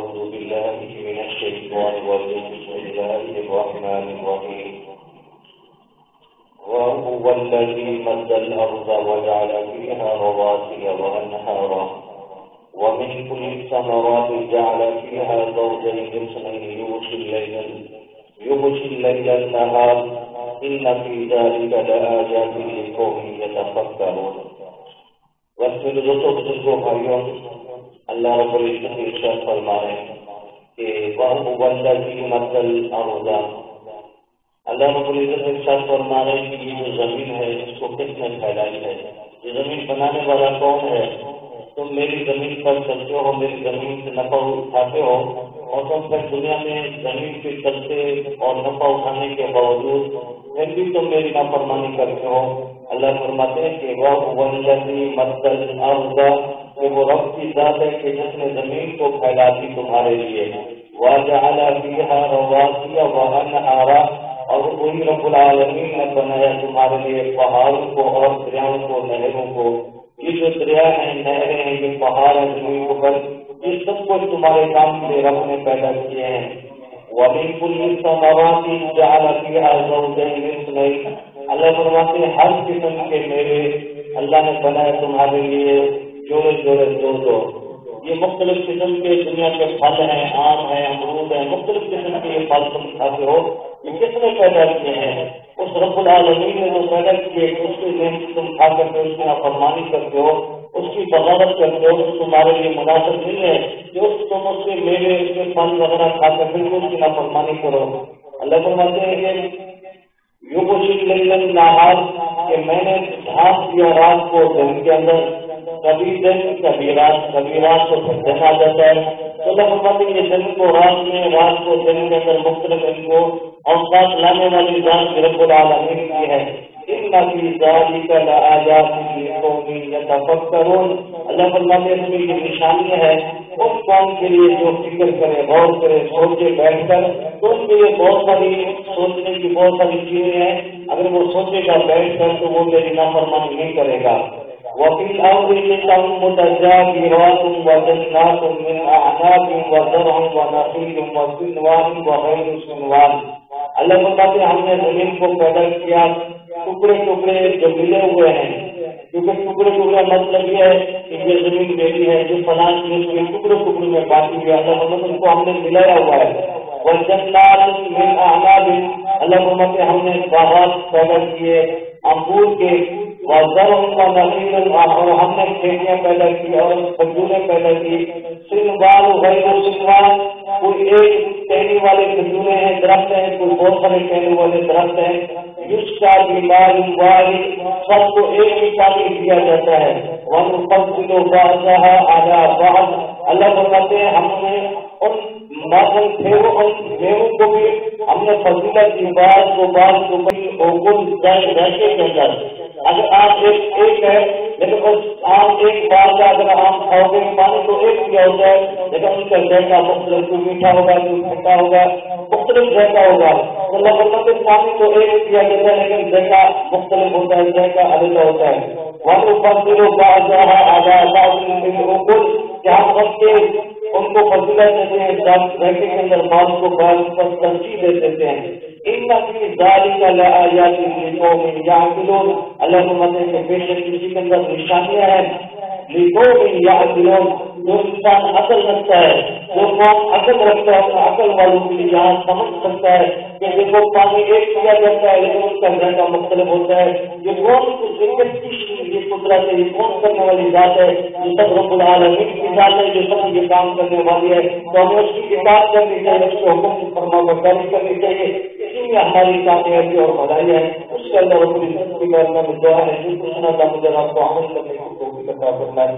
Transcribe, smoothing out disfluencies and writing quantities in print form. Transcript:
أعوذ بالله من الشيطان الرجيم بسم الله الرحمن الرحيم وهو الذي مد الأرض وجعل فيها رواسي وأنهارا ومن كل الثمرات جعل فيها زوجين اثنين يغشي الليل النهار إن في ذلك لآيات لقوم يتفكرون. واسم دوستوں بزرگوں بھائیوں، اللہ رب العزت نے ارشاد فرمایا کہ وَهُوَ الَّذِي مَدَّ الْأَرْضَ، اللہ رب العزت نے ارشاد فرمایا کہ یہ جو زمین ہے اس کو کس نے پھیلائی ہے؟ یہ زمین بنانے والا کون ہے؟ تم میری زمین پر چلتے ہو، میری زمین سے نفع اٹھاتے ہو، اور تم پھر دنیا میں زمین پہ چلتے اور نفع اٹھانے کے باوجود پھر بھی تم میری نافرمانی کرتے ہو۔ اللہ فرماتے ہیں کہ وَهُوَ الَّذِي مَدَّ الْأَرْضَ، کہ وہ رب کی ذات ہے کہ جس نے زمین کو پھیلا دی تمہارے لیے، وَجَعَلَ فِيهَا رَوَاسِيَ وَأَنْهَارًا، اور وہی رب العالمین نے بنایا تمہارے لیے پہاڑوں کو اور دریاؤں کو، نہروں کو۔ یہ جو دریا ہیں، نہریں ہیں، یہ پہاڑ ہیں زمین کے اوپر، یہ سب کچھ تمہارے کام کے لیے رب نے پیدا کیے ہیں۔ وَمِن كُلِّ الثَّمَرَاتِ جَعَلَ فِيهَا زَوْجَيْنِ اثْنَيْنِ، اللہ فرماتے ہیں ہر قسم کے میوے اللہ نے بنائے تمہارے لیے جوڑے جوڑے دو۔ یہ مختلف قسم کے دنیا کے پھل ہیں، آم ہیں، امرود ہیں، مختلف قسم کے یہ پھل تم کھاتے ہو، یہ کس نے پیدا کیے ہیں؟ اس رب العالمین نے جو پیدا کیے، اس کے نعمت تم کھا کر کے اس کی نافرمانی کرتے ہو، اس کی بغاوت کرتے ہو، اس تمہارے لیے مناسب نہیں ہے کہ تم اس کے میوے، اس کے پھل وغیرہ کھا کر کے اس کی نافرمانی کرو۔ اللہ فرماتے ہیں کہ یغشی اللیل النہار، کہ میں نے ڈھانپ دیا رات کو دن کے اندر، کبھی دن کبھی رات کو پھر دن آ جاتا ہے۔ تو اللہ فرماتے ہیں یہ دن کو رات میں، رات کو دن کے اندر مختلف ان کو اوقات لانے والی ذات رب العالمین کی ہے۔ ان فی ذلک لآیات لقوم یتفکرون، اللہ فرماتے ہیں اس میں یہ نشانی ہے اس قوم کے لیے جو فکر کرے، غور کرے، سوچے بیٹھ کر، تو اس کے لیے بہت ساری سوچنے کی بہت ساری چیزیں ہیں۔ اگر وہ سوچے گا بیٹھ کر تو وہ میری نافرمانی نہیں کرے گا۔ وَفِي الْأَرْضِ قِطَعٌ مُتَجَاوِرَاتٌ وَجَنَّاتٌ مِّنْ أَعْنَابٍ وَزَرْعٌ وَنَخِيلٌ وَصِنْوَانٌ وَغَيْرُ صِنْوَانٍ، اللہ فرماتے ہیں ہم نے زمین کو پیدا کیا ٹکڑے ٹکڑے جو ملے ہوئے ہیں، کیونکہ ٹکڑے ٹکڑے مطلب یہ ہے کہ یہ زمین میری ہے، جو فلاں چیز کے ٹکڑے ٹکڑے میں بانٹی ہوئی ہے، اللہ فرماتے ان کو ہم نے ملایا ہوا ہے۔ وَجَنَّاتٌ مِّنْ أَعْنَابٍ، اللہ فرماتے ہم نے باغات پیدا کیے انگور کے، وَزَرْعٌ وَنَخِيلٌ، اور ہم نے کھیتیاں پیدا کی اور کھجوریں پیدا کی، صِنْوَانٌ وَغَيْرُ صِنْوَانٍ، کوئی ایک ٹہنی والے کھجوریں ہیں، درخت ہیں، کوئی بہت سارے ٹہنی والے درخت ہیں، یسقیٰ بِمَاءٍ وَاحِدٍ، سب کو ایک ہی پانی دیا جاتا ہے۔ وَنُفَضِّلُ بَعْضَهَا عَلَىٰ بَعْضٍ، اللہ فرماتے ہیں ہم نے ان میووں کو بھی ہم نے فضیلت دی، بعض کو بعض کو رہتے کے اندر۔ اگر آپ ایک ہے لیکن اس آم ایک بار کا اگر آم کھاؤ گے پانی تو ایک دیا ہوتا ہے، لیکن ان کا ذائقہ مختلف، کوئی میٹھا ہوگا، کوئی کھٹا ہوگا، مختلف ذائقہ ہوگا۔ اللہ فرماتے ہیں پانی تو ایک دیا جاتا ہے لیکن ذائقہ مختلف ہوتا ہے، ذائقہ علیحدہ ہوتا ہے۔ وَنُفَضِّلُ بَعْضَهَا عَلَىٰ بَعْضٍ فِي الْأُكُلِ، کہ ہم رب کے ان کو فضیلت دیتے ہیں، ذائقے کے اندر بعض کو بعض پر ترجیح دے دیتے ہیں۔ ان فی ذلک لآیات لقوم یعقلون، اللہ فرماتے ہیں کہ بے شک کسی کے اندر نشانیاں ہیں، لقوم یعقلون، جو انسان عقل رکھتا ہے، جو قوم عقل رکھتا ہے، اپنا عقل والوں کے لیے یہاں سمجھ سکتا ہے کہ دیکھو پانی ایک دیا جاتا ہے لیکن اس کا ذائقہ مختلف ہوتا ہے، یہ کون یہ قدرت ہے، یہ کون کرنے والی ذات ہے، یہ سب رب العالمین کی ذات ہے، جو سب یہ کام کرنے والی ہے، تو ہمیں اس کی اطاعت کرنی چاہیے، اس کے حکم کی فرمانبرداری کرنی چاہیے، اسی میں ہماری کامیابی اور بھلائی ہے۔ اس کے اللہ رب العزت کی دعا ہے جو کچھ نہ تھا مجھے آپ کو عمل کرنے کی توفیق عطا فرمائے۔